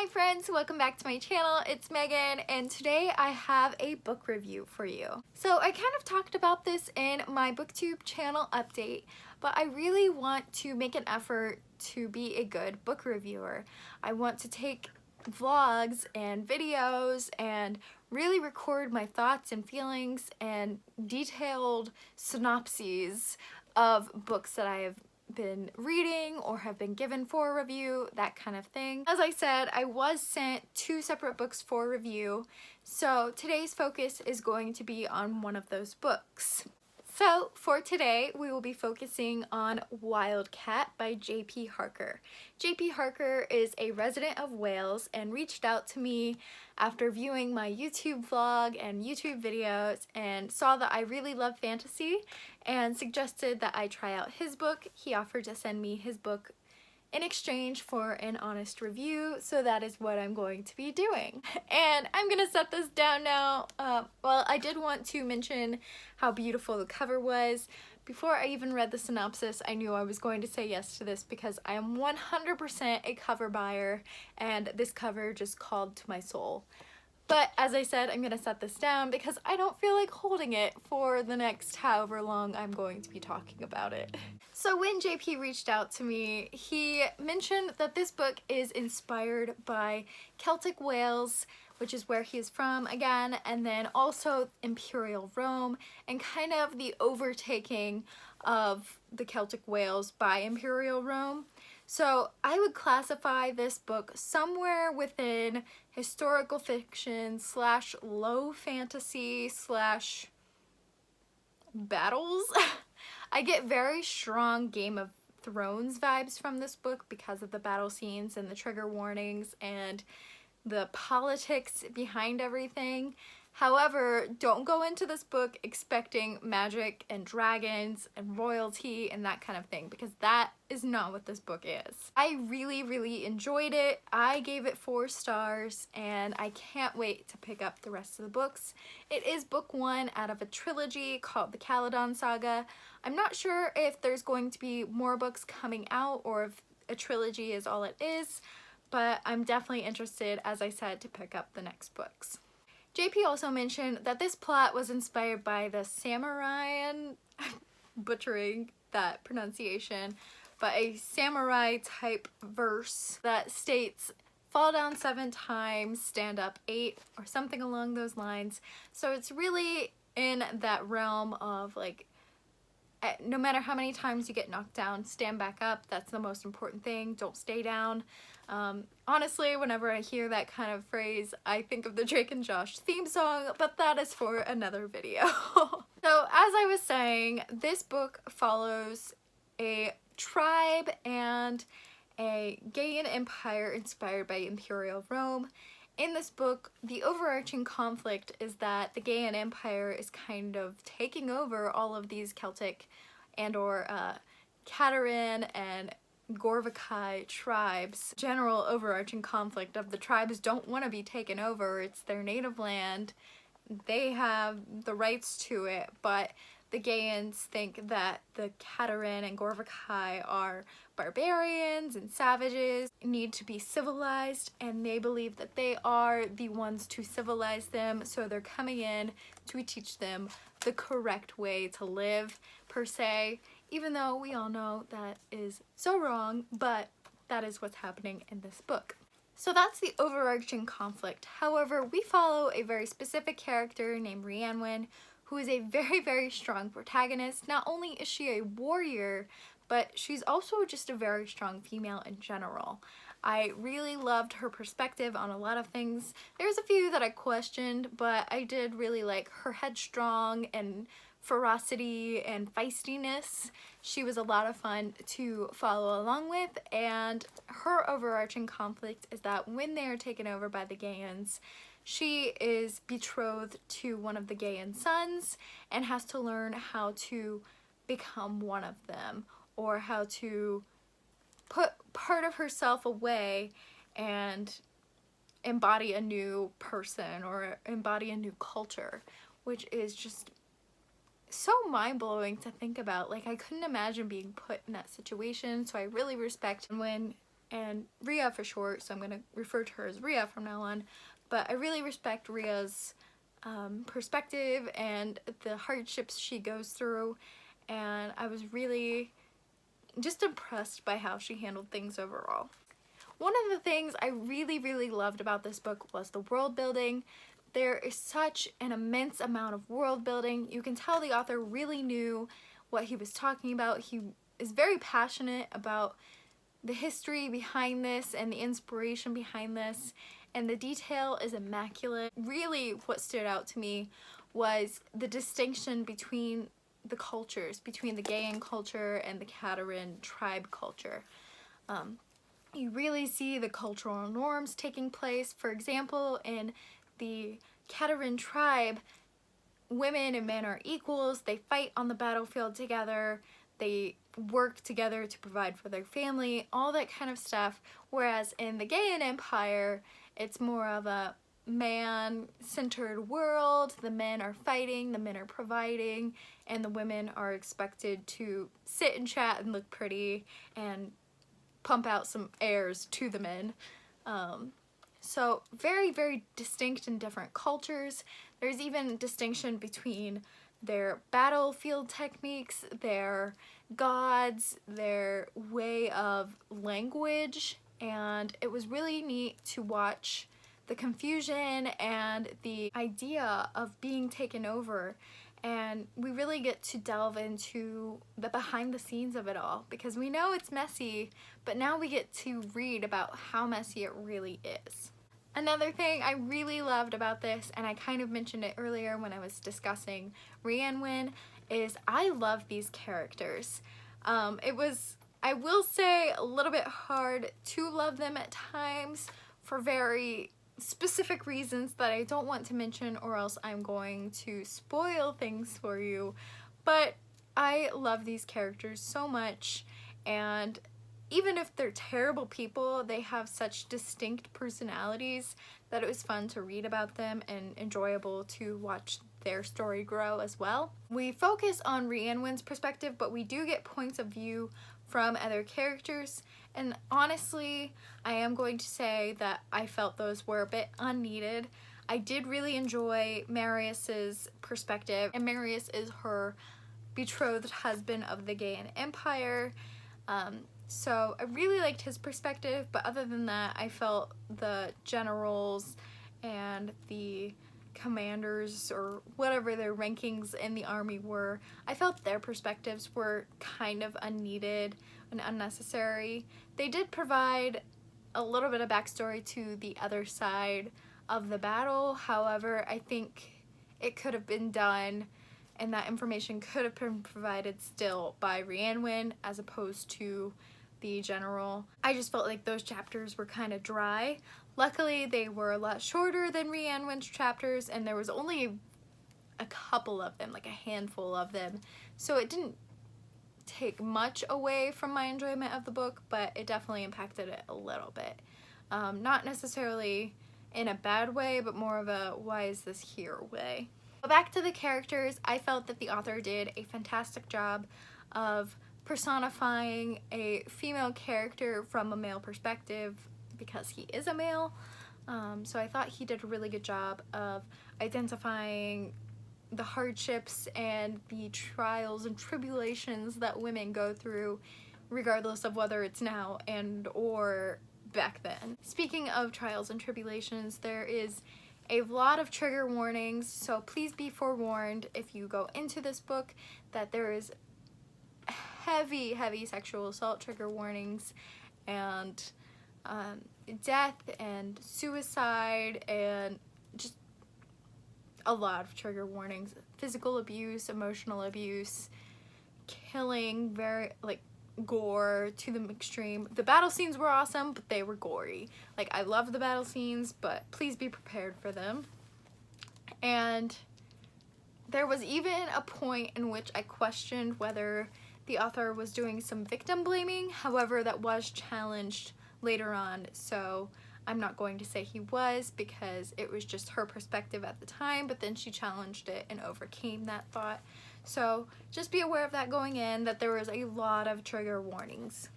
Hi friends, welcome back to my channel. It's Megan and today I have a book review for you. So I kind of talked about this in my Booktube channel update, but I really want to make an effort to be a good book reviewer. I want to take vlogs and videos and really record my thoughts and feelings and detailed synopses of books that I have been reading or have been given for review, that kind of thing. As I said, I was sent 2 separate books for review, so today's focus is going to be on one of those books. So for today, we will be focusing on Wildcat by J.P. Harker. J.P. Harker is a resident of Wales and reached out to me after viewing my YouTube vlog and YouTube videos and saw that I really love fantasy and suggested that I try out his book. He offered to send me his book in exchange for an honest review, so that is what I'm going to be doing. And I'm gonna set this down now. Well, I did want to mention how beautiful the cover was. Before I even read the synopsis, I knew I was going to say yes to this because I am 100% a cover buyer, and this cover just called to my soul. But as I said, I'm gonna set this down because I don't feel like holding it for the next however long I'm going to be talking about it. So when JP reached out to me, he mentioned that this book is inspired by Celtic Wales, which is where he is from again, and then also Imperial Rome, and kind of the overtaking of the Celtic Wales by Imperial Rome. So I would classify this book somewhere within historical fiction / low fantasy / battles. I get very strong Game of Thrones vibes from this book because of the battle scenes and the trigger warnings and the politics behind everything. However, don't go into this book expecting magic and dragons and royalty and that kind of thing, because that is not what this book is. I really enjoyed it. I gave it 4 stars and I can't wait to pick up the rest of the books. It is book 1 out of a trilogy called the Caledon Saga. I'm not sure if there's going to be more books coming out or if a trilogy is all it is, but I'm definitely interested, as I said, to pick up the next books. JP also mentioned that this plot was inspired by the Samarian, I'm butchering that pronunciation, but a samurai type verse that states, fall down 7 times, stand up 8, or something along those lines. So it's really in that realm of like, no matter how many times you get knocked down, stand back up. That's the most important thing. Don't stay down. Honestly, whenever I hear that kind of phrase, I think of the Drake and Josh theme song, but that is for another video. So as I was saying, this book follows a tribe and a Gaian empire inspired by Imperial Rome. In this book, the overarching conflict is that the Gaian Empire is kind of taking over all of these Celtic and or Catarin and Gorvakai tribes. General overarching conflict of the tribes don't want to be taken over. It's their native land. They have the rights to it, but the Gaians think that the Catarin and Gorvakai are barbarians and savages, need to be civilized, and they believe that they are the ones to civilize them, so they're coming in to teach them the correct way to live, per se, even though we all know that is so wrong, but that is what's happening in this book. So that's the overarching conflict. However, we follow a very specific character named Brienne, who is a very strong protagonist. Not only is she a warrior, but she's also just a very strong female in general. I really loved her perspective on a lot of things. There's a few that I questioned, but I did really like her headstrong and ferocity and feistiness. She was a lot of fun to follow along with, and her overarching conflict is that when they are taken over by the Gaians, she is betrothed to one of the Gaian sons and has to learn how to become one of them, or how to put part of herself away and embody a new person or embody a new culture, which is just so mind-blowing to think about. Like, I couldn't imagine being put in that situation, so I really respect when and Rhea for short, so I'm going to refer to her as Rhea from now on, but I really respect Rhea's perspective and the hardships she goes through, and I was really just impressed by how she handled things overall. One of the things I really loved about this book was the world building. There is such an immense amount of world building. You can tell the author really knew what he was talking about. He is very passionate about the history behind this and the inspiration behind this, and the detail is immaculate. Really what stood out to me was the distinction between the cultures, between the Gaian culture and the Cateran tribe culture. You really see the cultural norms taking place. For example, in the Cateran tribe, women and men are equals. They fight on the battlefield together. They work together to provide for their family, all that kind of stuff. Whereas in the Gaian Empire, it's more of a man-centered world. The men are fighting, the men are providing, and the women are expected to sit and chat and look pretty and pump out some airs to the men. So very distinct and different cultures. There's even distinction between their battlefield techniques, their gods, their way of language, and it was really neat to watch the confusion and the idea of being taken over. And we really get to delve into the behind the scenes of it all, because we know it's messy, but now we get to read about how messy it really is. Another thing I really loved about this, and I kind of mentioned it earlier when I was discussing Brienne, is I love these characters. It was, I will say, a little bit hard to love them at times for very specific reasons that I don't want to mention, or else I'm going to spoil things for you. But I love these characters so much, and even if they're terrible people, they have such distinct personalities that it was fun to read about them and enjoyable to watch their story grow as well. We focus on Brienne's perspective, but we do get points of view from other characters, and honestly, I am going to say that I felt those were a bit unneeded. I did really enjoy Marius's perspective, and Marius is her betrothed husband of the Gaian Empire. So I really liked his perspective, but other than that, I felt the generals and the commanders, or whatever their rankings in the army were, I felt their perspectives were kind of unneeded and unnecessary. They did provide a little bit of backstory to the other side of the battle. However, I think it could have been done, and that information could have been provided still by Brienne as opposed to the general. I just felt like those chapters were kind of dry. Luckily, they were a lot shorter than Brienne's chapters, and there was only a couple of them, like a handful of them. So it didn't take much away from my enjoyment of the book, but it definitely impacted it a little bit. Not necessarily in a bad way, but more of a why is this here way. But back to the characters, I felt that the author did a fantastic job of personifying a female character from a male perspective, because he is a male. So I thought he did a really good job of identifying the hardships and the trials and tribulations that women go through, regardless of whether it's now and or back then. Speaking of trials and tribulations, there is a lot of trigger warnings, so please be forewarned if you go into this book that there is heavy sexual assault trigger warnings, and death and suicide, and just a lot of trigger warnings. Physical abuse, emotional abuse, killing, very like gore to the extreme. The battle scenes were awesome, but they were gory. Like, I love the battle scenes, but please be prepared for them. And there was even a point in which I questioned whether the author was doing some victim blaming. However, that was challenged later on, so I'm not going to say he was, because it was just her perspective at the time, but then she challenged it and overcame that thought. So just be aware of that going in, that there was a lot of trigger warnings.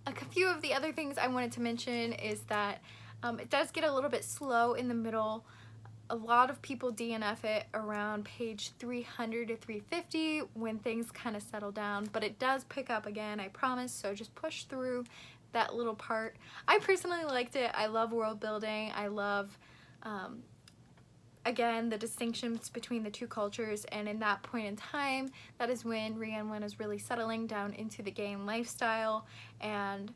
A few of the other things I wanted to mention is that it does get a little bit slow in the middle. A lot of people DNF it around page 300 to 350 when things kind of settle down, but it does pick up again, I promise, so just push through that little part. I personally liked it. I love world building. I love, again, the distinctions between the two cultures, and in that point in time, that is when Brienne is really settling down into the game lifestyle and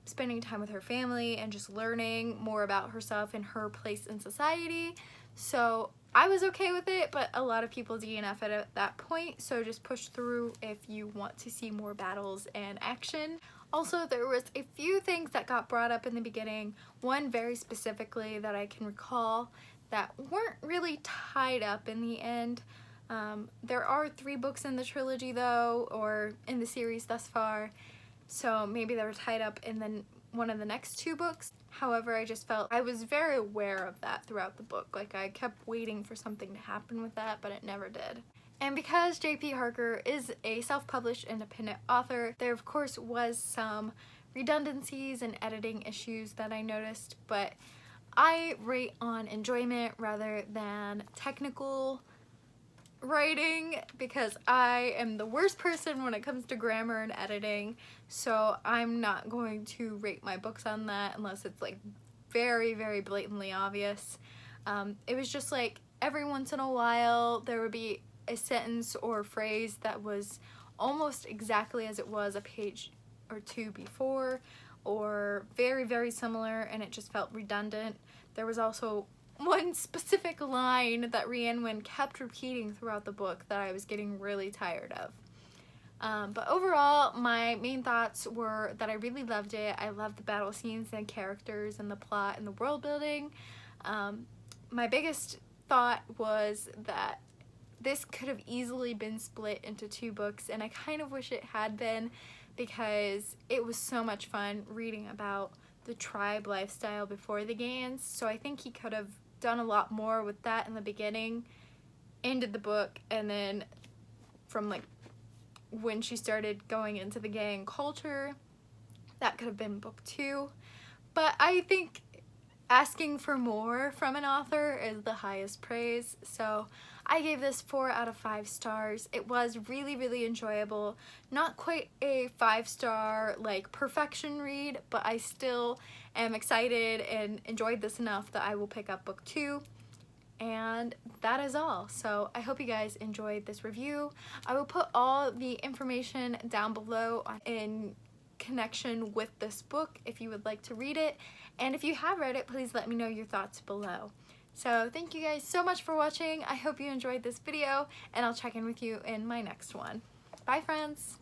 spending time with her family and just learning more about herself and her place in society. So I was okay with it, but a lot of people DNF it at that point, so just push through if you want to see more battles and action. Also, there was a few things that got brought up in the beginning, one very specifically that I can recall that weren't really tied up in the end. There are 3 books in the trilogy though, or in the series thus far, so maybe they were tied up in one of the next 2 books. However, I just felt I was very aware of that throughout the book. Like, I kept waiting for something to happen with that, but it never did. And because J.P. Harker is a self-published independent author, there of course was some redundancies and editing issues that I noticed, but I rate on enjoyment rather than technical writing because I am the worst person when it comes to grammar and editing, so I'm not going to rate my books on that unless it's like very, very blatantly obvious. It was just like every once in a while there would be a sentence or phrase that was almost exactly as it was a page or 2 before, or very, very similar, and it just felt redundant. There was also one specific line that Brienne kept repeating throughout the book that I was getting really tired of. But overall, my main thoughts were that I really loved it. I loved the battle scenes and characters and the plot and the world building. My biggest thought was that this could have easily been split into 2 books, and I kind of wish it had been because it was so much fun reading about the tribe lifestyle before the games. So I think he could have done a lot more with that in the beginning, ended the book, and then from like when she started going into the gang culture, that could have been book 2. But I think asking for more from an author is the highest praise, so I gave this 4 out of 5 stars. It was really, really enjoyable. Not quite a 5-star like perfection read, but I still am excited and enjoyed this enough that I will pick up book 2. And that is all. So I hope you guys enjoyed this review. I will put all the information down below in connection with this book if you would like to read it. And if you have read it, please let me know your thoughts below. So thank you guys so much for watching. I hope you enjoyed this video, and I'll check in with you in my next one. Bye, friends!